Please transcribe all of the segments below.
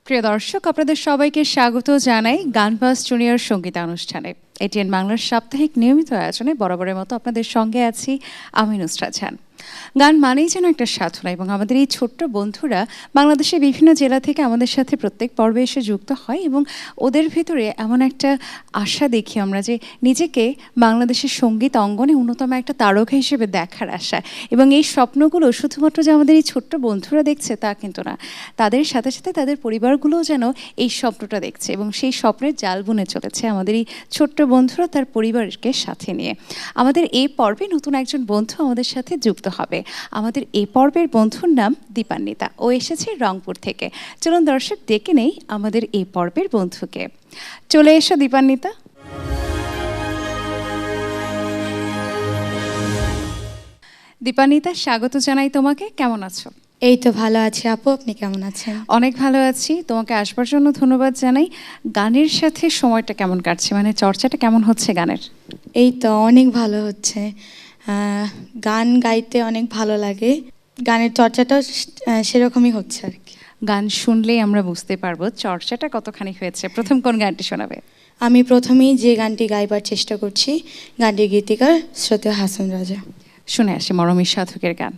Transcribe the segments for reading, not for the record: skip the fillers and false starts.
প্রিয় দর্শক, আপনাদের সবাইকে স্বাগত জানাই গানবাজ জুনিয়র সঙ্গীতানুষ্ঠানে। এটিএন বাংলার সাপ্তাহিক নিয়মিত আয়োজনে বরাবরের মতো আপনাদের সঙ্গে আছি আমি নুসরাত জাহান। গান মানেই যেন একটা সাধনা, এবং আমাদের এই ছোট্ট বন্ধুরা বাংলাদেশের বিভিন্ন জেলা থেকে আমাদের সাথে প্রত্যেক পর্বে এসে যুক্ত হয়, এবং ওদের ভেতরে এমন একটা আশা দেখি আমরা যে নিজেকে বাংলাদেশের সঙ্গীত অঙ্গনে অন্যতম একটা তারকা হিসেবে দেখার আশা। এবং এই স্বপ্নগুলো শুধুমাত্র যে আমাদের এই ছোট্ট বন্ধুরা দেখছে তা কিন্তু না, তাদের সাথে সাথে তাদের পরিবারগুলোও যেন এই স্বপ্নটা দেখছে, এবং সেই স্বপ্নের জাল বুনে চলেছে আমাদের এই ছোট্ট বন্ধুরা তার পরিবারকে সাথে নিয়ে। আমাদের এই পর্বে নতুন একজন বন্ধু আমাদের সাথে যুক্ত হবে। আমাদের এই পর্বের বন্ধুর নাম দীপান্বিতা। ও এসেছে রংপুর থেকে। চলুন দর্শক ডেকে নেই আমাদের এই পর্বের বন্ধুকে। চলে এসো দীপান্বিতা। দীপান্বিতা, স্বাগত জানাই তোমাকে। কেমন আছো? এই তো ভালো আছি আপু, আপনি কেমন আছেন? অনেক ভালো আছি। তোমাকে আসবার জন্য ধন্যবাদ জানাই। গানের সাথে সময়টা কেমন কাটছে, মানে চর্চাটা কেমন হচ্ছে গানের? এই তো অনেক ভালো হচ্ছে। গান গাইতে অনেক ভালো লাগে, গানের চর্চাটাও সেরকমই হচ্ছে আর কি। গান শুনলেই আমরা বুঝতে পারবো চর্চাটা কতখানি হয়েছে। প্রথম কোন গানটি শোনাবে? আমি প্রথমেই যে গানটি গাইবার চেষ্টা করছি, গানটির গীতিকার শ্রদ্ধেয় হাসান রাজা। শুনে আসি মরমী সাধকের গান।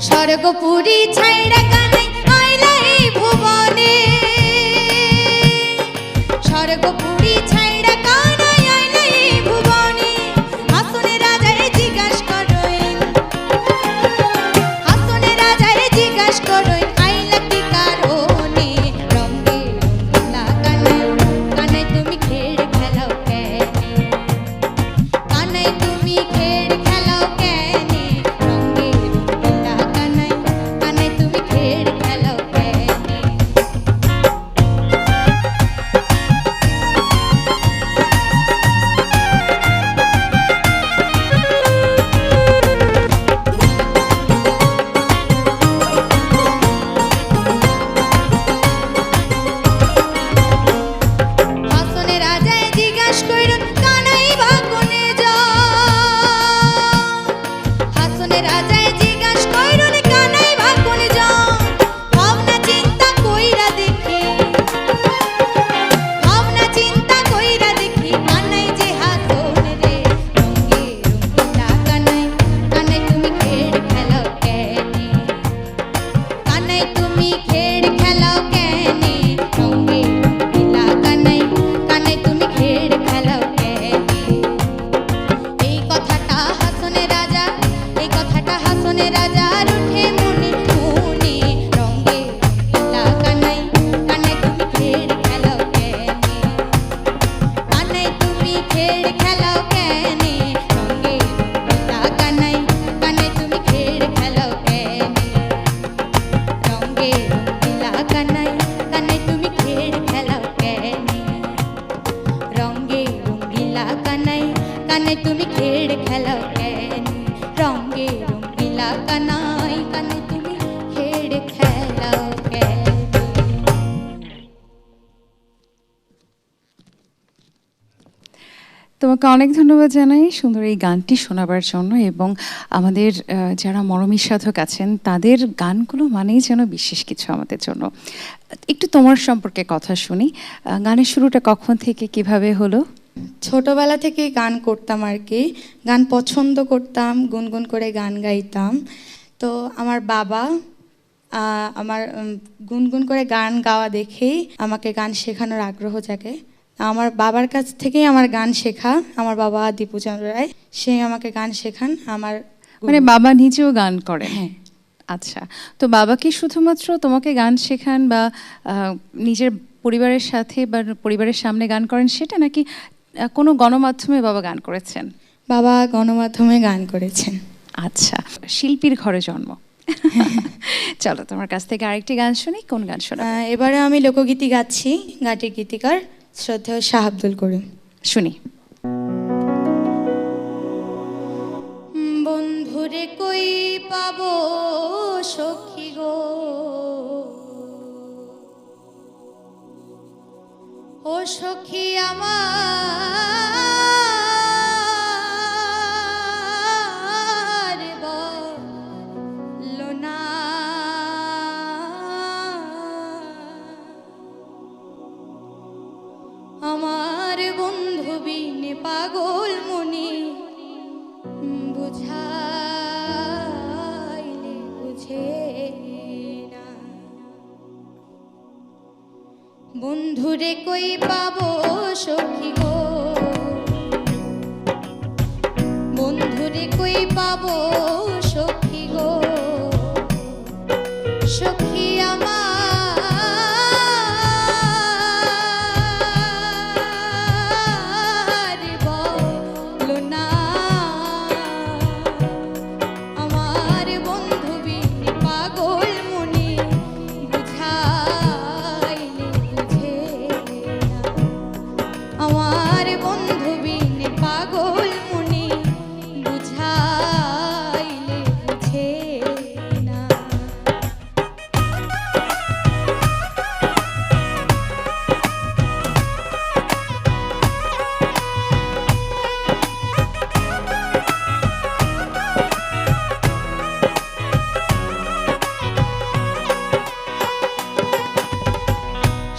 স্বর্গপুরী ছাইড়া কানাই আইলা এই ভুবনে, স্বর্গপুরী ছাইড়া কানাই আইলা এই ভুবনে। হাসনে রাজায় জিজ্ঞাস করইন, হাসনে রাজায় জিজ্ঞাস করইন আইলা কি কারণে। রঙ্গে রঙ্গিলা কানাই, কানাই তুমি খেড় খেলাও কেনে, কানাই তুমি খেড় খেলাও কেনে। রঙ্গে রঙ্গিলা কানাই, কানাই তুমি খেড় খেলাও কেনে। হাসনে রাজায় জিজ্ঞাস কইরুন কানাই বা কোনে যাও, হাসনে রাজায় জিজ্ঞাস কইরুন কানাই বা কোনে যাও। ভাবনা চিন্তা কইরা দেখি, ভাবনা চিন্তা কইরা দেখি কানাই যে হাসন রে। রঙ্গে রঙ্গিলা কানাই, কানাই তুমি খেড় খেলাও কেনে, কানাই তুমি খেড় খেলাও কেনে। রঙ্গে রঙ্গিলা কানাই, কানাই তুমি খেড় খেলাও কেনে। এই কথাটা হাসনে রাজা, এই কথাটা হাসনে রাজার উঠে মনে মনে। রঙ্গে রঙ্গিলা কানাই, কানাই তুমি খেড় খেলাও কেনে, কানাই তুমি খেড় খেলাও কেনে। রঙ্গে রঙ্গিলা কানাই, কানাই তুমি খেড় খেলাও কেনে। রঙ্গে রঙ্গিলা কানাই, কানাই তুমি খেড় খেলাও কেনে। রঙ্গে রঙ্গিলা কানাই, কানাই তুমি খেড় খেলাও কেনে। রঙ্গে রঙ্গিলা কানাই, কানাই তুমি খেড় খেলাও কেনে। তোমাকে অনেক ধন্যবাদ জানাই সুন্দর এই গানটি শোনাবার জন্য, এবং আমাদের যারা মরমী সাধক আছেন তাদের গানগুলো মানেই যেন বিশেষ কিছু আমাদের জন্য। একটু তোমার সম্পর্কে কথা শুনি। গানের শুরুটা কখন থেকে কিভাবে হলো? ছোটবেলা থেকেই গান করতাম আর কি, গান পছন্দ করতাম, গুনগুন করে গান গাইতাম। তো আমার বাবা আমার গুনগুন করে গান গাওয়া দেখেই আমাকে গান শেখানোর আগ্রহ জাগে। আমার বাবার কাছ থেকেই আমার গান শেখা। আমার বাবা দীপুচন্দ্র রায়, সে আমাকে গান শেখান। আমার মানে বাবা নিজেও গান করেন? হ্যাঁ। আচ্ছা, তো বাবা কি শুধুমাত্র তোমাকে গান শেখান বা নিজের পরিবারের সাথে বা পরিবারের সামনে গান করেন সেটা, নাকি কোনো গণমাধ্যমে বাবা গান করেছেন? বাবা গণমাধ্যমে গান করেছেন। আচ্ছা, শিল্পীর ঘরে জন্ম। চলো তোমার কাছ থেকে আরেকটি গান শুনি। কোন গান শোনা? এবারে আমি লোকগীতি গাচ্ছি, গানটির গীতিকার শ্রদ্ধেয় শাহ আব্দুল করিম। শুনি। বন্ধুরে কই পাবো সখী গো, ও সখী আমার বলো না, আমার বন্ধু বিনে পাগল মনে বুঝাইলে বুঝে না। বন্ধুরে কই পাবো সখী গো, বন্ধুরে কই পাবো সখী গো, সখী আমার বলো না, আমার বন্ধু বিনে পাগল মনে বুঝাইলে বুঝে না, আমার বন্ধু বিনে পাগল মনে বুঝাইলে বুঝে না।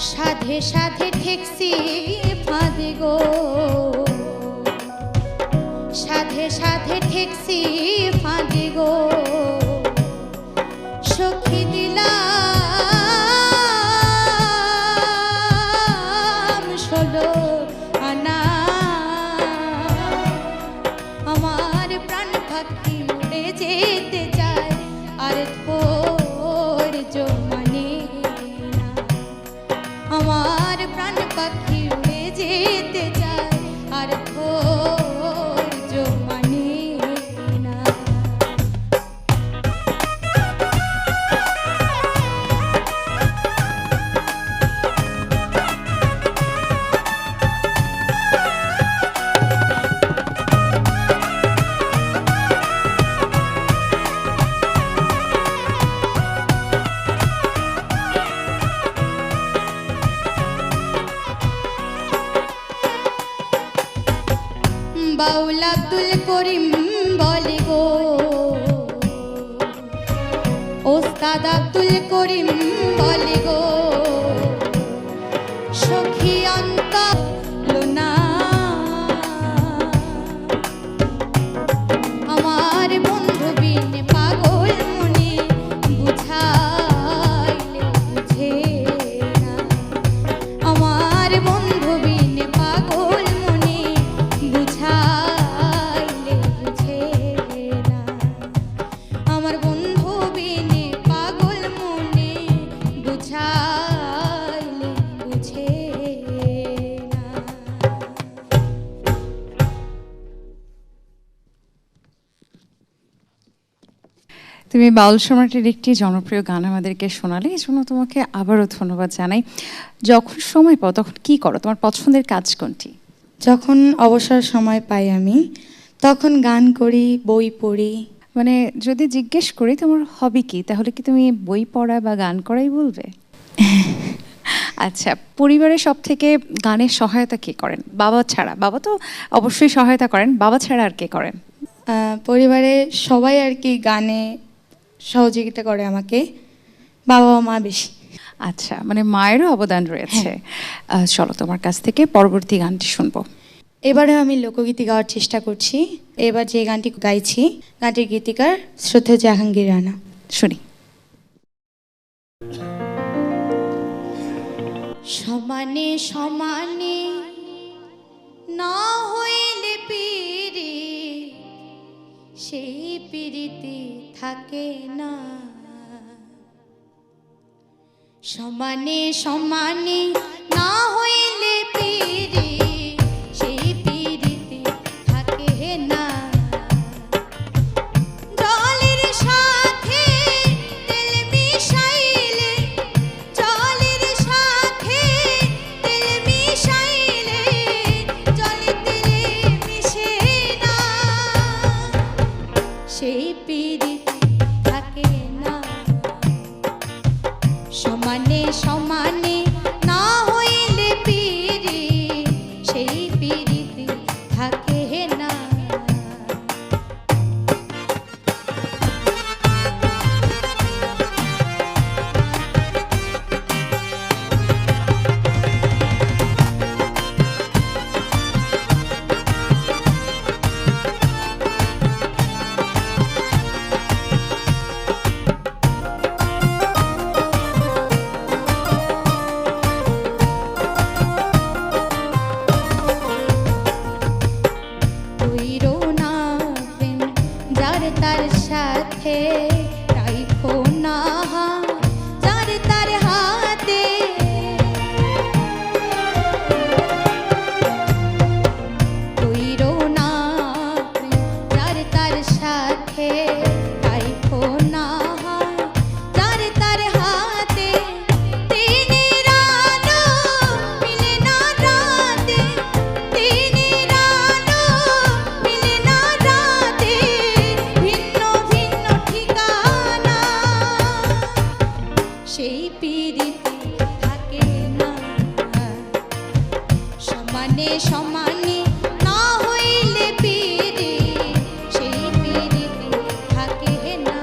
সাধে সাধে ঠেকছি ফাঁদে গো, সাধে সাধে ঠেকছি ফাঁদে গো, সখী দিলাম 16 আনা, আমার প্রাণ পাখি উড়ে যেতে চায় আর ধৈর্য মানে না, আমার প্রাণ পাখি উড়ে যেতে চায় আর ধৈর্য মানে না। বাউল আব্দুল করিম বলে গো, ওস্তাদ আব্দুল করিম বলে গো, সখী অন্তর না, আমার বন্ধু বিনে পাগল মনে বুঝাইলে বুঝে না, আমার বন্ধু বিনে পাগল মনে বুঝাইলে বুঝে না, আমার বন্ধু বিনে পাগল মনে বুঝাইলে বুঝে না। তুমি বাউল সম্রাটের একটি জনপ্রিয় গান আমাদেরকে শোনালে, এই জন্য তোমাকে আবারও ধন্যবাদ জানাই। যখন সময় পাও তখন কি করো? তোমার পছন্দের কাজ কোনটি? যখন অবসর সময় পাই আমি তখন গান করি, বই পড়ি। মানে যদি জিজ্ঞেস করি তোমার হবি কি, তাহলে কি তুমি বই পড়া বা গান করাই বলবে? আচ্ছা, পরিবারের সব থেকে গানের সহায়তা কে করেন? বাবা ছাড়া, বাবা তো অবশ্যই সহায়তা করেন, বাবা ছাড়া আর কে করেন? পরিবারে সবাই আর কি গানে সহযোগিতা করে আমাকে, বাবা মা বেশি। আচ্ছা, মানে মায়েরও অবদান রয়েছে। চলো তোমার কাছ থেকে পরবর্তী গানটি শুনবো। এবারে আমি লোকগীতি গাওয়ার চেষ্টা করছি। এবার যে গানটি গাইছি, গানটির গীতিকার শ্রদ্ধেয় জাহাঙ্গীর রানা। শুনি। সমানে সমানে না হইলে পিরি, সেই পিরিতে থাকে না। সমানে সমানে না হইলে পিরি, সেই পিরিতে থাকে না। জলের সাথে তেল মিশাইলে, জলের সাথে তেল মিশাইলে, জলে তেলে মিশে না, সেই পিরিতে থাকে না। সমানে সমানে না হইলে পিরি, সেই পিরিতে থাকে না। কইরো না প্রেম যার তার সাথে, রাইখো না যার তার হাতে। কইরো না প্রেম যার তার সাথে, রাইখো না যার তার হাতে। দিনের আলো মিলে না রাতে, দিনের আলো মিলে না রাতে, ভিন্ন ভিন্ন ঠিকানা, সেই পিরিতে থাকে না। সমানে সমানে না হইলে পিরি, সেই পিরিতে থাকে না।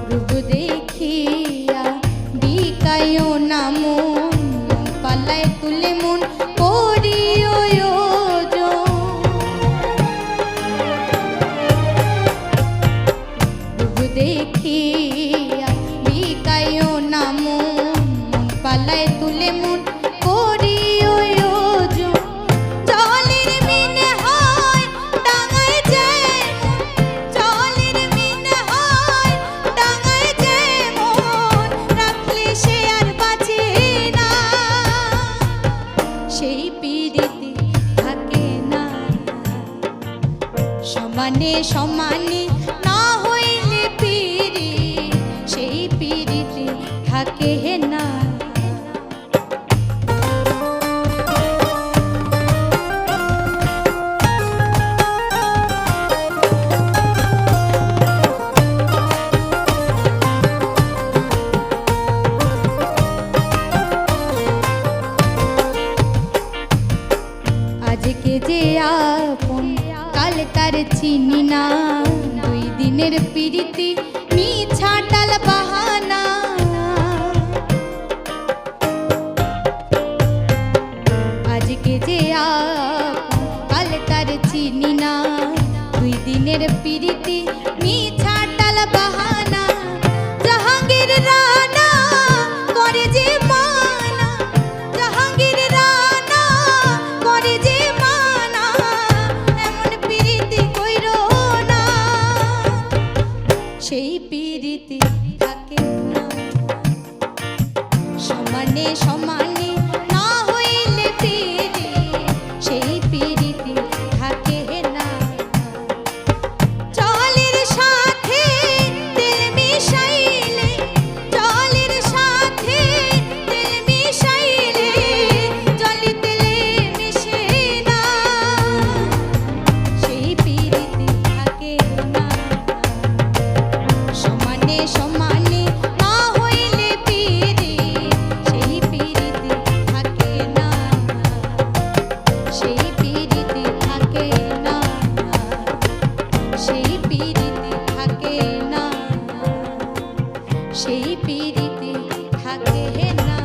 রূপ দেখিয়া বিকায়ো না মন, পাল্লায় তুলে মন করিও ওজন। রূপ দেখিয়া বিকায়ো না মন, পাল্লায় তুলে মন করিও ওজন। জলের মিনে হয় ডাঙায় যেমন, জলের মিনে হয় ডাঙায় যেমন, রাখলে সে আর বাঁচে না, সেই পিরিতে থাকে না। সমানে সমানে না হইলে পিরি, সেই পিরিতে থাকে না। আজকে যে আপন কাল তার চিনি না, দুই দিনের পিরিতি মিছা টাল বাহানা। আজকে যে আপন কাল তার চিনি না, দুই দিনের পিরিতি মিছা টাল বাহানা। জাহাঙ্গীর রানা করে যে মানা, জাহাঙ্গীর রানা করে যে মানা, এমন পিরিতি কইরো না, সেই পিরিতি পিরিতি থাকে না সমানে সমানে না হইলে পিরি সেই পিরিতি থাকে না জলের সাথে তেল মিশাইলে জলের সাথে তেল মিশাইলে জলে তেলে মিশে না সেই পিরিতি থাকে না সমানে সমানে না হইলে পিরি সেই পিরিতি থাকে না সেই পিরিতি থাকে না সেই পিরিতি থাকে না সেই পিরিতি থাকে না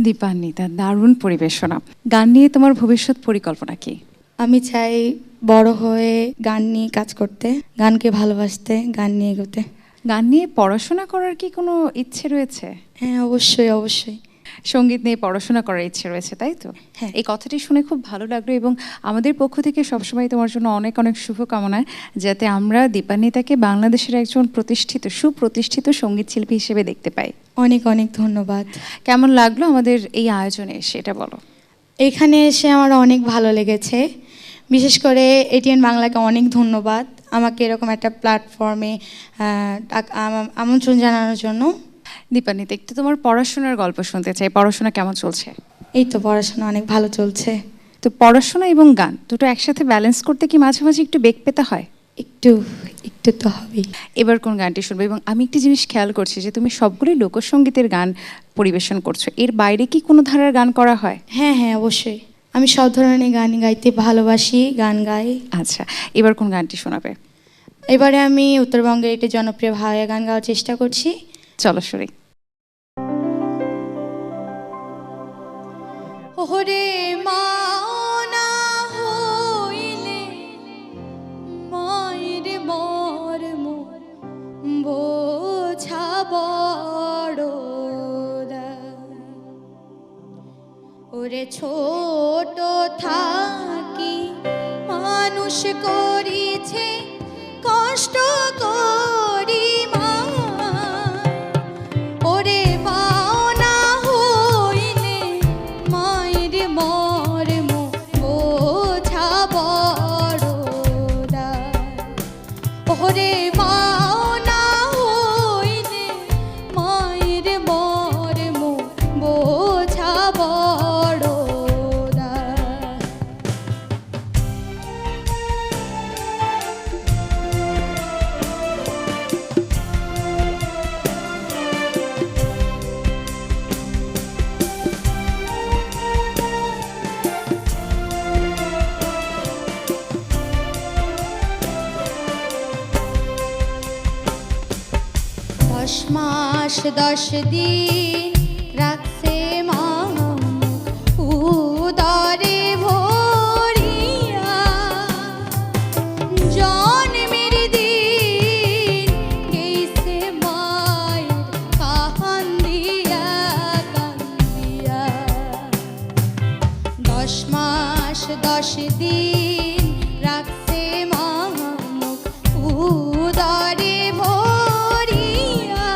দীপান্বিতা, দারুণ পরিবেশনা। গান নিয়ে তোমার ভবিষ্যৎ পরিকল্পনা কি? আমি চাই বড় হয়ে গান নিয়ে কাজ করতে, গানকে ভালোবাসতে, গান নিয়ে এগোতে। গান নিয়ে পড়াশোনা করার কি কোনো ইচ্ছে রয়েছে? হ্যাঁ, অবশ্যই অবশ্যই। সঙ্গীত নিয়ে পড়াশোনা করার ইচ্ছে রয়েছে, তাই তো? হ্যাঁ। এই কথাটি শুনে খুব ভালো লাগলো এবং আমাদের পক্ষ থেকে সবসময় তোমার জন্য অনেক অনেক শুভকামনা, যাতে আমরা দীপান্বিতাকে বাংলাদেশের একজন সুপ্রতিষ্ঠিত সঙ্গীত শিল্পী হিসেবে দেখতে পাই। অনেক অনেক ধন্যবাদ। কেমন লাগলো আমাদের এই আয়োজনে এসে, এটা বলো। এখানে এসে আমার অনেক ভালো লেগেছে, বিশেষ করে এটিএন বাংলাকে অনেক ধন্যবাদ আমাকে এরকম একটা প্ল্যাটফর্মে আমন্ত্রণ জানানোর জন্য। দীপান্বিতা, একটু তোমার পড়াশোনার গল্প শুনতে চাই। পড়াশোনা কেমন চলছে? এই তো পড়াশোনা অনেক ভালো চলছে। তো পড়াশোনা এবং গান দুটো একসাথে ব্যালেন্স করতে কি মাঝে মাঝে একটু বেগ পেতে হয়? একটু একটু তো হবেই। এবার কোন গানটি শুনবো? এবং আমি একটি জিনিস খেয়াল করছি যে তুমি সবগুলোই লোকসঙ্গীতের গান পরিবেশন করছো, এর বাইরে কি কোনো ধারার গান করা হয়? হ্যাঁ হ্যাঁ, অবশ্যই। আমি সব ধরনের গান গাইতে ভালোবাসি, গান গাই। আচ্ছা, এবার কোন গানটি শোনাবে? এবারে আমি উত্তরবঙ্গের একটি জনপ্রিয় ভাওয়া গান গাওয়ার চেষ্টা করছি। চলো শুনি। ওরে মা না হইলে মায়ের মর্ম বোঝা বড় দায়। ওরে ছোট থাকি মানুষ করিছে কষ্ট করি মা ওরে বানা হইলে মায়ের মর্ম বোঝা বড় দায়। ওরে বানা হইলে মায়ের মর্ম বোঝা বড় দায়। দশ মাস 10 দিন রাখছে মা উদরে ভরিয়া জন্মের দিন গেছে মায়ের কান্দিয়া কান্দিয়া। 10 মাস 10 দিন রাখছে মা উদরে ভরিয়া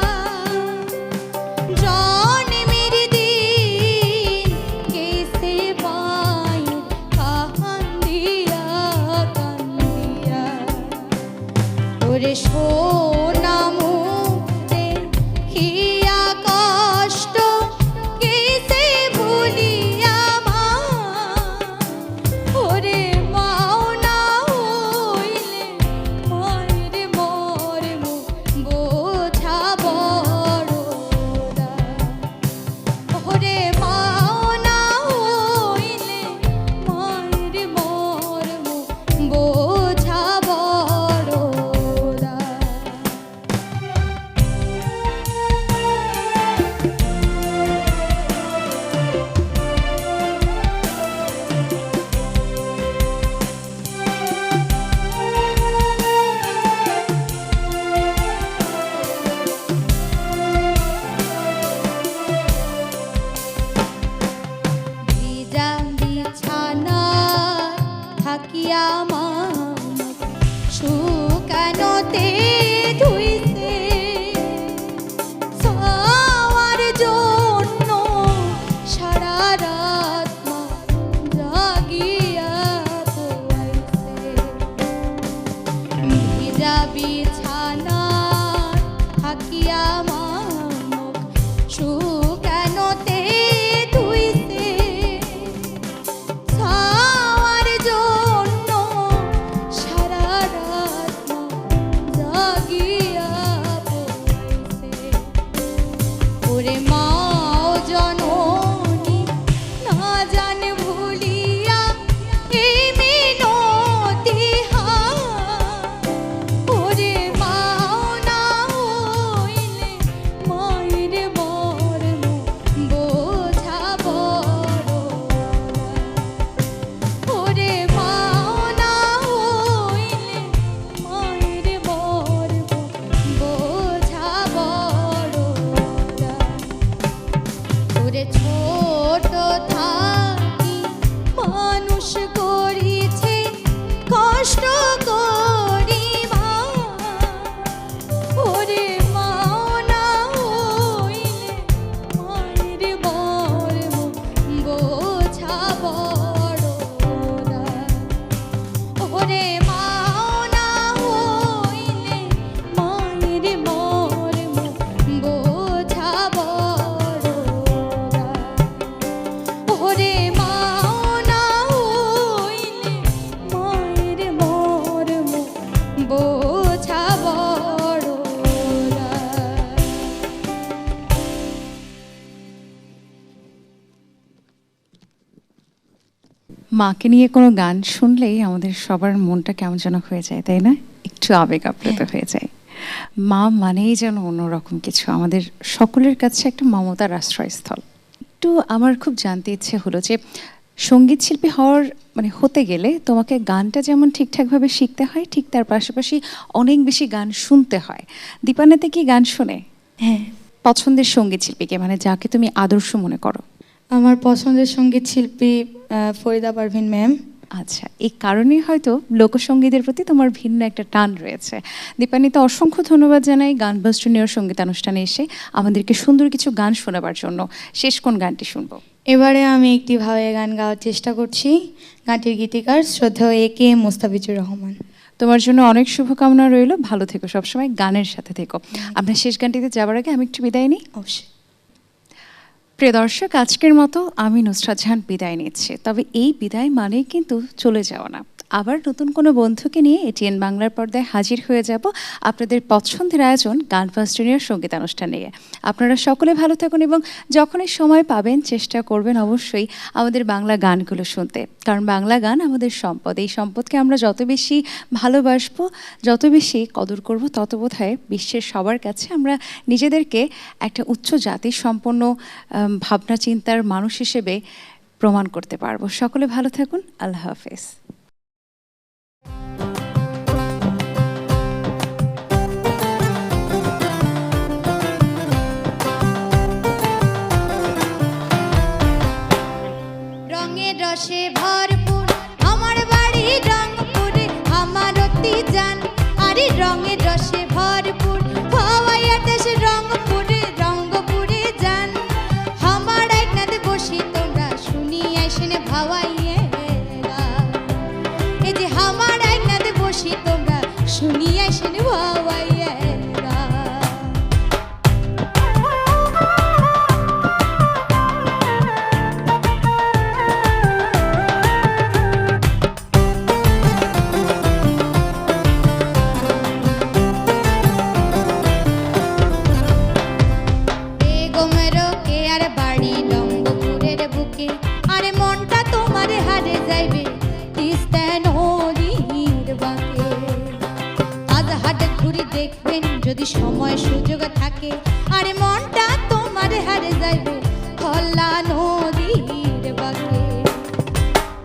জন্মের দিন গেছে মায়ের কান্দিয়া কান্দিয়া। ওরে সোনা মুখে খিয়া কষ্ট গেছে ভুলিয়া মা ওরে মা থাকিয়া মানব শুকানোতে ধুইছে ছাওয়ার জন্য সারা রাত মা জাগিয়া পোয়াইছে ভিজা বিছানা থাকিয়া মানব শুকানোতে ধুইছে ছাওয়ার জন্য সারা রাত মা জাগিয়া পোয়াইছে ওরে মাও জননী না জানে ভুলিয়া এই মিনতি হার ওরে মাও না হইলে মায়ের মর্ম বোঝা বড় ওরে মাও না হইলে মায়ের মর্ম বোঝা বড় ওরে ছোট থাকি মানুষ করিছে কষ্ট করি মা ওরে মাও না হইলে মায়ের মর্ম বোঝা বড় ওরে মাও না হইলে মায়ের মর্ম বোঝা বড় ওরে মাও না হইলে মায়ের মর্ম বোঝা বড় মাকে নিয়ে কোনো গান শুনলেই আমাদের সবার মনটা কেমন যেন হয়ে যায়, তাই না? একটু আবেগ আপ্লুত হয়ে যায়। মা মানেই যেন অন্যরকম কিছু, আমাদের সকলের কাছে একটা মমতার আশ্রয়স্থল। একটু আমার খুব জানতে ইচ্ছে হলো যে সঙ্গীত শিল্পী হওয়ার মানে হতে গেলে তোমাকে গানটা যেমন ঠিকঠাকভাবে শিখতে হয়, ঠিক তার পাশাপাশি অনেক বেশি গান শুনতে হয়। দীপানাতে কি গান শোনে? হ্যাঁ, পছন্দের সঙ্গীত শিল্পীকে, মানে যাকে তুমি আদর্শ মনে করো? আমার পছন্দের সঙ্গীত শিল্পী ফরিদা পারভিন ম্যাম। আচ্ছা, এই কারণেই হয়তো লোকসঙ্গীতের প্রতি তোমার ভিন্ন একটা টান রয়েছে। দীপানিতে অসংখ্য ধন্যবাদ জানাই গানবাজ জুনিয়র সঙ্গীতানুষ্ঠানে এসে আমাদেরকে সুন্দর কিছু গান শোনাবার জন্য। শেষ কোন গানটি শুনবো? এবারে আমি একটি ভাবে গান গাওয়ার চেষ্টা করছি। গানটির গীতিকার শ্রদ্ধেয় এ.কে মুস্তাফিজুর রহমান। তোমার জন্য অনেক শুভকামনা রইল, ভালো থেকো, সবসময় গানের সাথে থেকো। আমরা শেষ গানটিতে যাবার আগে আমি একটু বিদায় নিই। অবশ্যই। প্রিয় দর্শক, আজকের মতো আমি নুসরাত জাহান বিদায় নিচ্ছি। তবে এই বিদায় মানেই কিন্তু চলে যাওয়া না। আবার নতুন কোনো বন্ধুকে নিয়ে এটিএন বাংলার পর্দায় হাজির হয়ে যাব আপনাদের পছন্দের আয়োজন গানবাজ জুনিয়র সঙ্গীতানুষ্ঠান নিয়ে। আপনারা সকলে ভালো থাকুন এবং যখনই সময় পাবেন চেষ্টা করবেন অবশ্যই আমাদের বাংলা গানগুলো শুনতে, কারণ বাংলা গান আমাদের সম্পদ। এই সম্পদকে আমরা যত বেশি ভালোবাসবো, যত বেশি কদর করব, তত বোধহয় বিশ্বের সবার কাছে আমরা নিজেদেরকে একটা উচ্চ জাতি সম্পন্ন ভাবনা চিন্তার মানুষ হিসেবে প্রমাণ করতে পারবো। সকলে ভালো থাকুন, আল্লাহ হাফেজ। রঙের রসে ভরপুর আমার বাড়ি রংপুরে, আমার অতি জান আরে রঙের রসে ভরপুর ভাওয়াইয়া দেশ রংপুরে, রঙ্গপুরে যান আমার একনাতে বসি তোমরা শুনি আইসেন ভাওয়াইয়ে এই যে আমার একনাতে বসি তোমরা শুনি আইসেন ভাওয়াইয়ে যদি সময় সুযোগ থাকে আরে মনটা তোমার হারে যাইবে খোলা নদীর বাঁকে।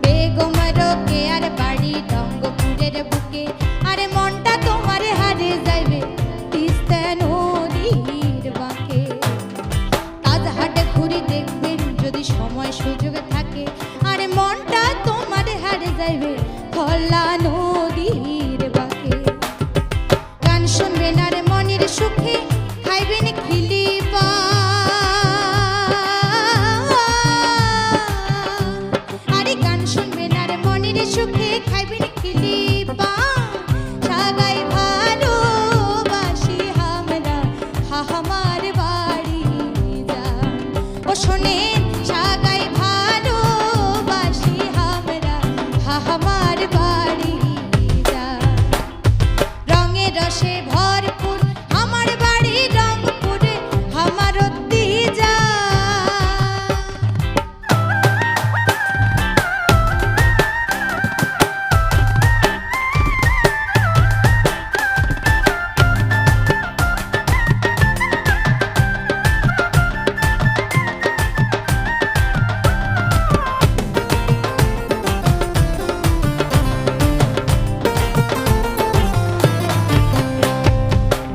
বেগম রোকে আর বাড়ি রঙ্গপুরের বুকে আরে মনটা তোমার হারে যাইবে তিস্তা নদীর বাঁকে। তাজহাটে ঘুরি দেখবেন যদি সময় সুযোগ থাকে আরে মনটা তোমার হারে যাইবে ধলা নদীর বাঁকে। গান শুনবেন আর মনের সুখে খাইবেন খিলিপা। আরে গান শুনবেন আর মনের সুখে খাইবেন খিলিপা। সাগাই ভালোবাসি আমরা হামার বাড়ি যা। ও শোনেন সাগাই ভালোবাসি আমরা হামার বাড়ি যা। রঙে রসে ভরপুর আমার বাড়ি রংপুরে আমার যা।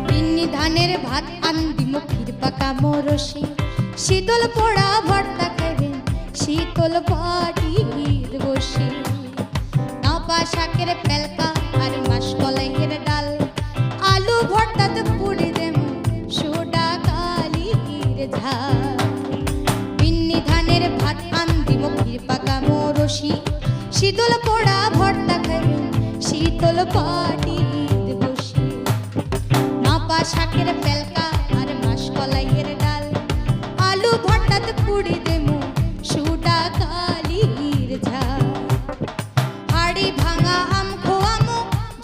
পিন্নি ধানের ভাত আন্দি মুখির পাকা মরসি। শীতল পোড়া ভর্তা খাইবেন শীতল পাটির বসে। নাপা শাকের পেলকা আর মাসকলাইয়ের ডাল। আলু ভর্তাতে পুড়ি দেম সোডা কালির ঝাল। পিন্নি ধানের ভাত আন্দি মুখির পাকা মরসি। শীতল পোড়া ভর্তা খাইবেন শীতল পাটির বসে। নাপা শাকের পেলকা আর মাসকলাইয়ের ডাল। আলু ভর্তাতে পুড়ি দেমু সুডা কালির ঝাল। হাড়ি ভাঙা আম খোয়ামু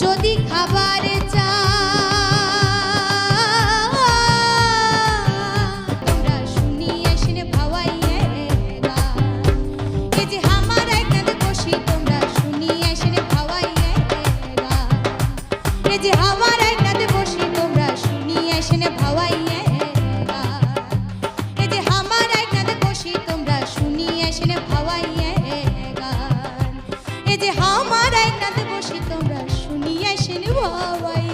যদি খাবার চা। তোমরা শুনি আসেন ভাওয়াইয়ে গান। এই যে আমার একনাদ বসি তোমরা শুনি আসেন ভাওয়াইয়ে গান। এই যে আমার একনাদ বসি তোমরা শুনি আসেন ভাওয়াইয়ে গান। এই যে আমার একনাদ বসি তোমরা শুনি আসেন ভাওয়াইয়ে গান। এই যে আমার একনাদ বসি তোমরা শুনি আসেন ভাওয়াইয়ে